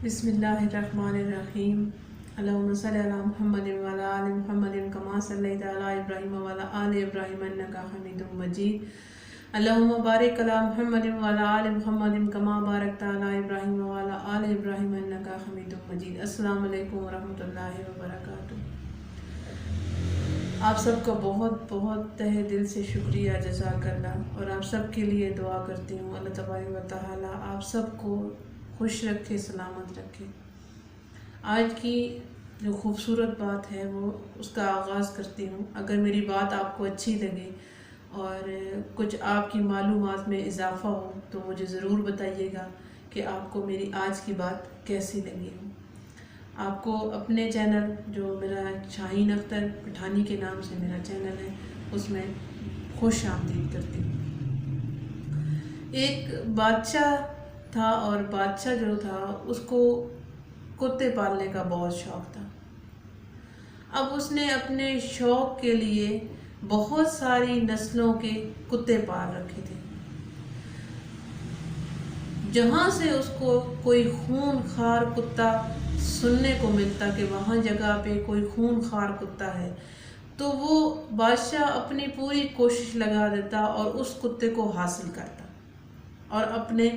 بسم اللہ الرحمن الرحیم اللہم صلی علی محمد وعلی آل محمد کما صلیت علی ابراہیم وعلی آل ابراہیم انکا حمید مجید اللہم بارک علی محمد وعلی آل محمد کما بارکت علی ابراہیم وعلی آل ابراہیم انکا حمید مجید۔ السلام علیکم ورحمۃ اللہ وبرکاتہ۔ آپ سب کا بہت بہت تہہ دل سے شکریہ، جزاک اللہ، اور آپ سب کے لیے دعا کرتی ہوں اللہ تبارک و تعالی آپ سب کو خوش رکھے، سلامت رکھے۔ آج کی جو خوبصورت بات ہے وہ اس کا آغاز کرتی ہوں۔ اگر میری بات آپ کو اچھی لگے اور کچھ آپ کی معلومات میں اضافہ ہو تو مجھے ضرور بتائیے گا کہ آپ کو میری آج کی بات کیسی لگی ہو۔ آپ کو اپنے چینل جو میرا شاہین اختر پٹھانی کے نام سے میرا چینل ہے اس میں خوش آمدید کرتی ہوں۔ ایک بادشاہ تھا اور بادشاہ جو تھا اس کو کتے پالنے کا بہت شوق تھا۔ اب اس نے اپنے شوق کے لیے بہت ساری نسلوں کے کتے پال رکھے تھے۔ جہاں سے اس کو کوئی خون خوار کتا سننے کو ملتا کہ وہاں جگہ پہ کوئی خون خوار کتا ہے تو وہ بادشاہ اپنی پوری کوشش لگا دیتا اور اس کتے کو حاصل کرتا اور اپنے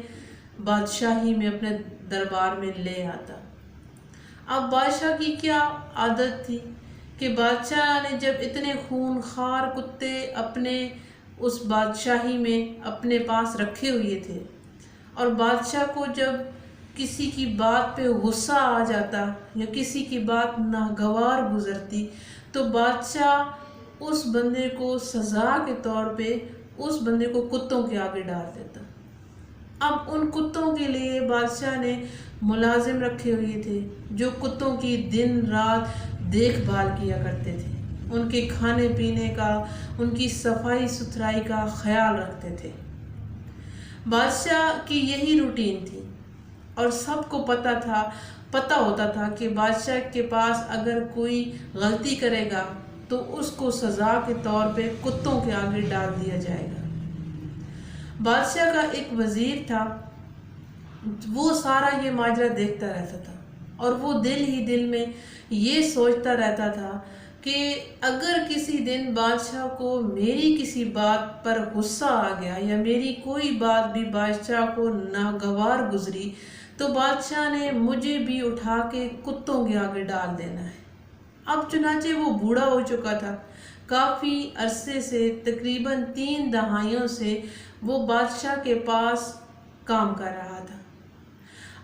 بادشاہی میں، اپنے دربار میں لے آتا۔ اب بادشاہ کی کیا عادت تھی کہ بادشاہ نے جب اتنے خون خوار کتے اپنے اس بادشاہی میں اپنے پاس رکھے ہوئے تھے اور بادشاہ کو جب کسی کی بات پہ غصہ آ جاتا یا کسی کی بات ناگوار گزرتی تو بادشاہ اس بندے کو سزا کے طور پہ اس بندے کو کتوں کے آگے ڈال دیتا۔ اب ان کتوں کے لیے بادشاہ نے ملازم رکھے ہوئے تھے جو کتوں کی دن رات دیکھ بھال کیا کرتے تھے، ان کے کھانے پینے کا، ان کی صفائی ستھرائی کا خیال رکھتے تھے۔ بادشاہ کی یہی روٹین تھی اور سب کو پتہ ہوتا تھا کہ بادشاہ کے پاس اگر کوئی غلطی کرے گا تو اس کو سزا کے طور پہ کتوں کے آگے ڈال دیا جائے گا۔ بادشاہ کا ایک وزیر تھا، وہ سارا یہ ماجرا دیکھتا رہتا تھا اور وہ دل ہی دل میں یہ سوچتا رہتا تھا کہ اگر کسی دن بادشاہ کو میری کسی بات پر غصہ آ گیا یا میری کوئی بات بھی بادشاہ کو ناگوار گزری تو بادشاہ نے مجھے بھی اٹھا کے کتوں کے آگے ڈال دینا ہے۔ اب چنانچہ وہ بوڑھا ہو چکا تھا، کافی عرصے سے، تقریباً 3 دہائیوں سے وہ بادشاہ کے پاس کام کر رہا تھا۔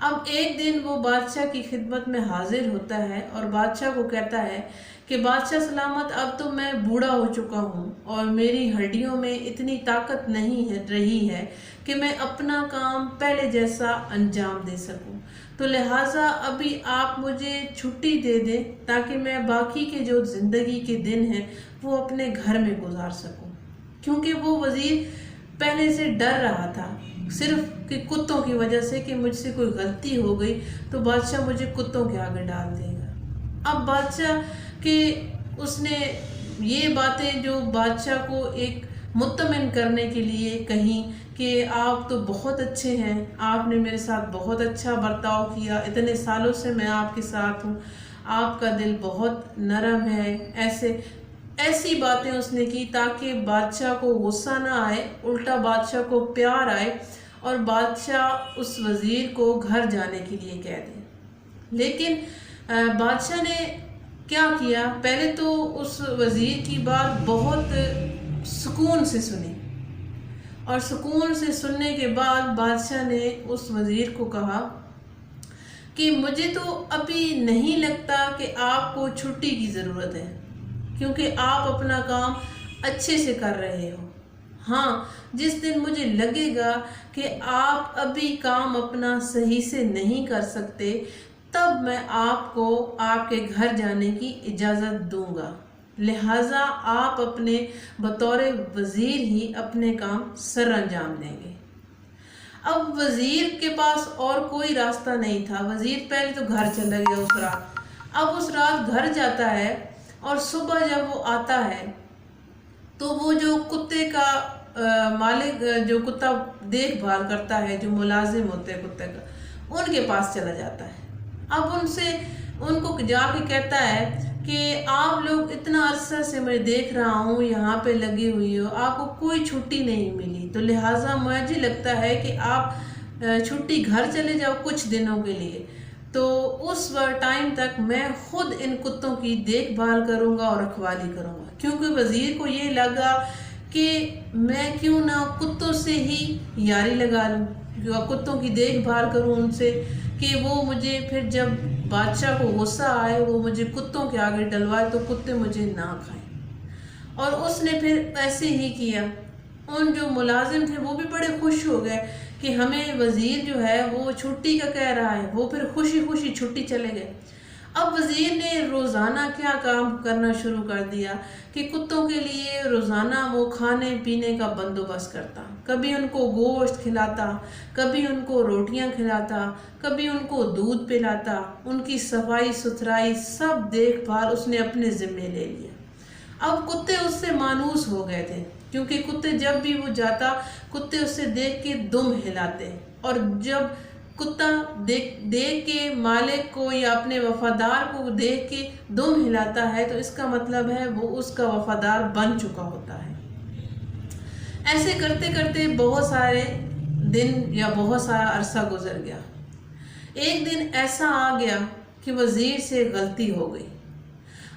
اب ایک دن وہ بادشاہ کی خدمت میں حاضر ہوتا ہے اور بادشاہ کو کہتا ہے کہ بادشاہ سلامت، اب تو میں بوڑھا ہو چکا ہوں اور میری ہڈیوں میں اتنی طاقت نہیں رہی ہے کہ میں اپنا کام پہلے جیسا انجام دے سکوں، تو لہٰذا ابھی آپ مجھے چھٹی دے دیں تاکہ میں باقی کے جو زندگی کے دن ہیں وہ اپنے گھر میں گزار سکوں، کیونکہ وہ وزیر پہلے سے ڈر رہا تھا صرف کہ کتوں کی وجہ سے کہ مجھ سے کوئی غلطی ہو گئی تو بادشاہ مجھے کتوں کے آگے ڈال دے گا۔ اب بادشاہ کہ اس نے یہ باتیں جو بادشاہ کو ایک مطمئن کرنے کے لیے کہیں کہ آپ تو بہت اچھے ہیں، آپ نے میرے ساتھ بہت اچھا برتاؤ کیا، اتنے سالوں سے میں آپ کے ساتھ ہوں، آپ کا دل بہت نرم ہے، ایسی باتیں اس نے کی تاکہ بادشاہ کو غصہ نہ آئے، الٹا بادشاہ کو پیار آئے اور بادشاہ اس وزیر کو گھر جانے کے لیے کہہ دے۔ لیکن بادشاہ نے کیا کیا، پہلے تو اس وزیر کی بات بہت سکون سے سنی اور سکون سے سننے کے بعد بادشاہ نے اس وزیر کو کہا کہ مجھے تو ابھی نہیں لگتا کہ آپ کو چھٹی کی ضرورت ہے کیونکہ آپ اپنا کام اچھے سے کر رہے ہو۔ ہاں، جس دن مجھے لگے گا کہ آپ ابھی کام اپنا صحیح سے نہیں کر سکتے تب میں آپ کو آپ کے گھر جانے کی اجازت دوں گا، لہٰذا آپ اپنے بطور وزیر ہی اپنے کام سر انجام دیں گے۔ اب وزیر کے پاس اور کوئی راستہ نہیں تھا، وزیر پہلے تو گھر چلا گیا اس رات۔ اب اس رات گھر جاتا ہے اور صبح جب وہ آتا ہے تو وہ جو کتے کا مالک، جو کتا دیکھ بھال کرتا ہے، جو ملازم ہوتے ہیں کتے کا، ان کے پاس چلا جاتا ہے اب ان کو جا کے کہتا ہے کہ آپ لوگ اتنا عرصہ سے میں دیکھ رہا ہوں یہاں پہ لگی ہوئی ہو، آپ کو کوئی چھٹی نہیں ملی، تو لہٰذا مجھے لگتا ہے کہ آپ چھٹی گھر چلے جاؤ کچھ دنوں کے لیے، تو اس ٹائم تک میں خود ان کتوں کی دیکھ بھال کروں گا اور رکھوالی کروں گا۔ کیونکہ وزیر کو یہ لگا کہ میں کیوں نہ کتوں سے ہی یاری لگا لوں، جو کتوں کی دیکھ بھال کروں ان سے، کہ وہ مجھے پھر جب بادشاہ کو غصہ آئے وہ مجھے کتوں کے آگے ڈلوائے تو کتے مجھے نہ کھائیں۔ اور اس نے پھر ایسے ہی کیا۔ ان جو ملازم تھے وہ بھی بڑے خوش ہو گئے کہ ہمیں وزیر جو ہے وہ چھٹی کا کہہ رہا ہے، وہ پھر خوشی خوشی چھٹی چلے گئے۔ اب وزیر نے روزانہ کیا کام کرنا شروع کر دیا کہ کتوں کے لیے روزانہ وہ کھانے پینے کا بندوبست کرتا، کبھی ان کو گوشت کھلاتا، کبھی ان کو روٹیاں کھلاتا، کبھی ان کو دودھ پلاتا، ان کی صفائی ستھرائی سب دیکھ بھال اس نے اپنے ذمے لے لیا۔ اب کتے اس سے مانوس ہو گئے تھے، کیونکہ کتے جب بھی وہ جاتا کتے اس سے دیکھ کے دم ہلاتے، اور جب کتا دیکھ کے مالک کو یا اپنے وفادار کو دیکھ کے دم ہلاتا ہے تو اس کا مطلب ہے وہ اس کا وفادار بن چکا ہوتا ہے۔ ایسے کرتے کرتے بہت سارے دن یا بہت سارا عرصہ گزر گیا۔ ایک دن ایسا آ گیا کہ وزیر سے غلطی ہو گئی۔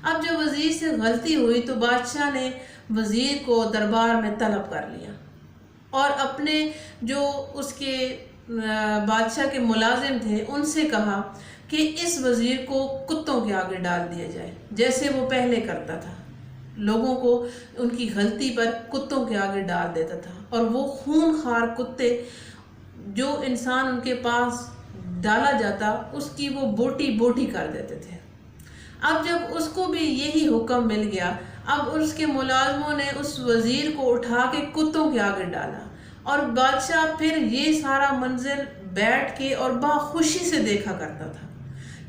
اب جب وزیر سے غلطی ہوئی تو بادشاہ نے وزیر کو دربار میں طلب کر لیا اور اپنے جو اس کے بادشاہ کے ملازم تھے ان سے کہا کہ اس وزیر کو کتوں کے آگے ڈال دیا جائے، جیسے وہ پہلے کرتا تھا، لوگوں کو ان کی غلطی پر کتوں کے آگے ڈال دیتا تھا، اور وہ خون خوار کتے جو انسان ان کے پاس ڈالا جاتا اس کی وہ بوٹی بوٹی کر دیتے تھے۔ اب جب اس کو بھی یہی حکم مل گیا، اب اس کے ملازموں نے اس وزیر کو اٹھا کے کتوں کے آگے ڈالا، اور بادشاہ پھر یہ سارا منظر بیٹھ کے اور باخوشی سے دیکھا کرتا تھا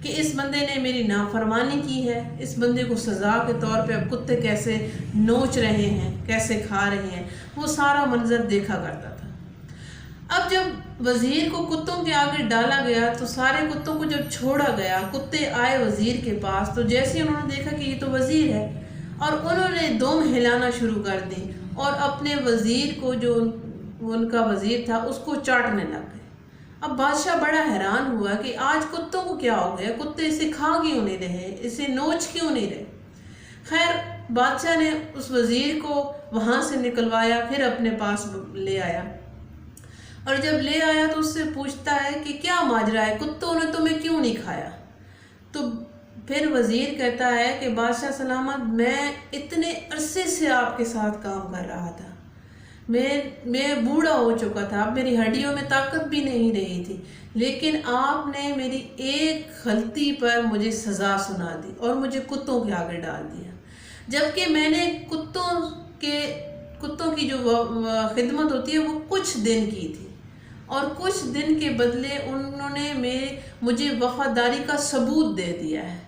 کہ اس بندے نے میری نافرمانی کی ہے، اس بندے کو سزا کے طور پہ اب کتے کیسے نوچ رہے ہیں، کیسے کھا رہے ہیں، وہ سارا منظر دیکھا کرتا تھا۔ اب جب وزیر کو کتوں کے آگے ڈالا گیا تو سارے کتوں کو جب چھوڑا گیا، کتے آئے وزیر کے پاس، تو جیسے انہوں نے دیکھا کہ یہ تو وزیر ہے، اور انہوں نے دم ہلانا شروع کر دی اور اپنے وزیر کو جو ان کا وزیر تھا اس کو چاٹنے لگ گئے۔ اب بادشاہ بڑا حیران ہوا کہ آج کتوں کو کیا ہو گیا، کتے اسے کھا کیوں نہیں رہے، اسے نوچ کیوں نہیں رہے۔ خیر بادشاہ نے اس وزیر کو وہاں سے نکلوایا، پھر اپنے پاس لے آیا، اور جب لے آیا تو اس سے پوچھتا ہے کہ کیا ماجرا ہے، کتوں نے تمہیں کیوں نہیں کھایا؟ تو پھر وزیر کہتا ہے کہ بادشاہ سلامت، میں اتنے عرصے سے آپ کے ساتھ کام کر رہا تھا، میں بوڑھا ہو چکا تھا، اب میری ہڈیوں میں طاقت بھی نہیں رہی تھی، لیکن آپ نے میری ایک غلطی پر مجھے سزا سنا دی اور مجھے کتوں کے آگے ڈال دیا، جبکہ میں نے کتوں کی جو خدمت ہوتی ہے وہ کچھ دن کی تھی، اور کچھ دن کے بدلے انہوں نے مجھے وفاداری کا ثبوت دے دیا ہے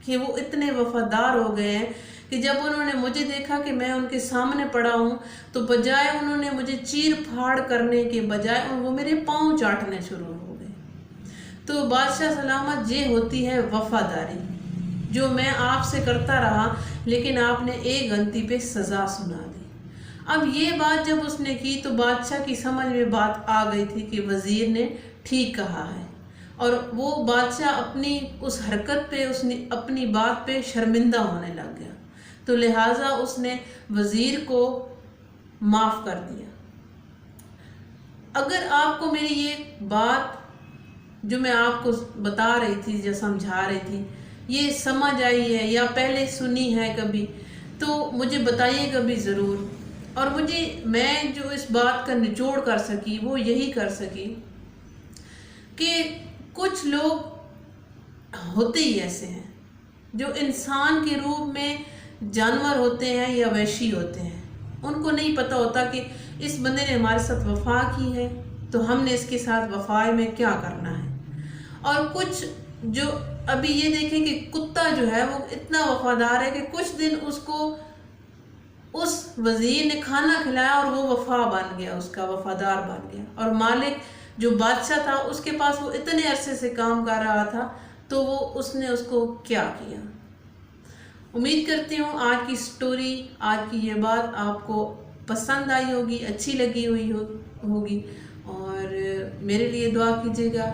کہ وہ اتنے وفادار ہو گئے ہیں کہ جب انہوں نے مجھے دیکھا کہ میں ان کے سامنے پڑا ہوں تو بجائے انہوں نے مجھے چیر پھاڑ کرنے کے بجائے وہ میرے پاؤں چاٹنے شروع ہو گئے۔ تو بادشاہ سلامت، یہ ہوتی ہے وفاداری، جو میں آپ سے کرتا رہا لیکن آپ نے ایک غلطی پہ سزا سنا دی۔ اب یہ بات جب اس نے کی تو بادشاہ کی سمجھ میں بات آ گئی تھی کہ وزیر نے ٹھیک کہا ہے، اور وہ بادشاہ اپنی اس حرکت پہ اپنی بات پہ شرمندہ ہونے لگ گیا، تو لہٰذا اس نے وزیر کو معاف کر دیا۔ اگر آپ کو میری یہ بات جو میں آپ کو بتا رہی تھی یا سمجھا رہی تھی یہ سمجھ آئی ہے یا پہلے سنی ہے کبھی، تو مجھے بتائیے گا بھی ضرور، اور میں جو اس بات کا نچوڑ کر سکی وہ یہی کر سکی کہ کچھ لوگ ہوتے ہی ایسے ہیں جو انسان کے روپ میں جانور ہوتے ہیں یا وحشی ہوتے ہیں، ان کو نہیں پتہ ہوتا کہ اس بندے نے ہمارے ساتھ وفا کی ہے تو ہم نے اس کے ساتھ وفا میں کیا کرنا ہے۔ اور کچھ جو ابھی یہ دیکھیں کہ کتا جو ہے وہ اتنا وفادار ہے کہ کچھ دن اس کو اس وزیر نے کھانا کھلایا اور وہ وفا بن گیا، اس کا وفادار بن گیا، اور مالک جو بادشاہ تھا اس کے پاس وہ اتنے عرصے سے کام کر رہا تھا تو وہ اس نے اس کو کیا کیا۔ امید کرتی ہوں آج کی سٹوری، آج کی یہ بات آپ کو پسند آئی ہوگی، اچھی لگی ہوگی، اور میرے لیے دعا کیجیے گا،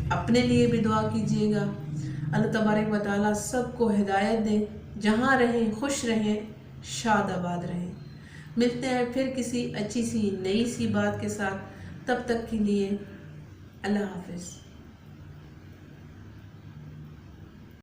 اپنے لیے بھی دعا کیجیے گا۔ اللہ تبارک و تعالیٰ سب کو ہدایت دے، جہاں رہیں خوش رہیں، شاد آباد رہیں۔ ملتے ہیں پھر کسی اچھی سی نئی سی بات کے ساتھ، تب تک کے لیے اللہ حافظ۔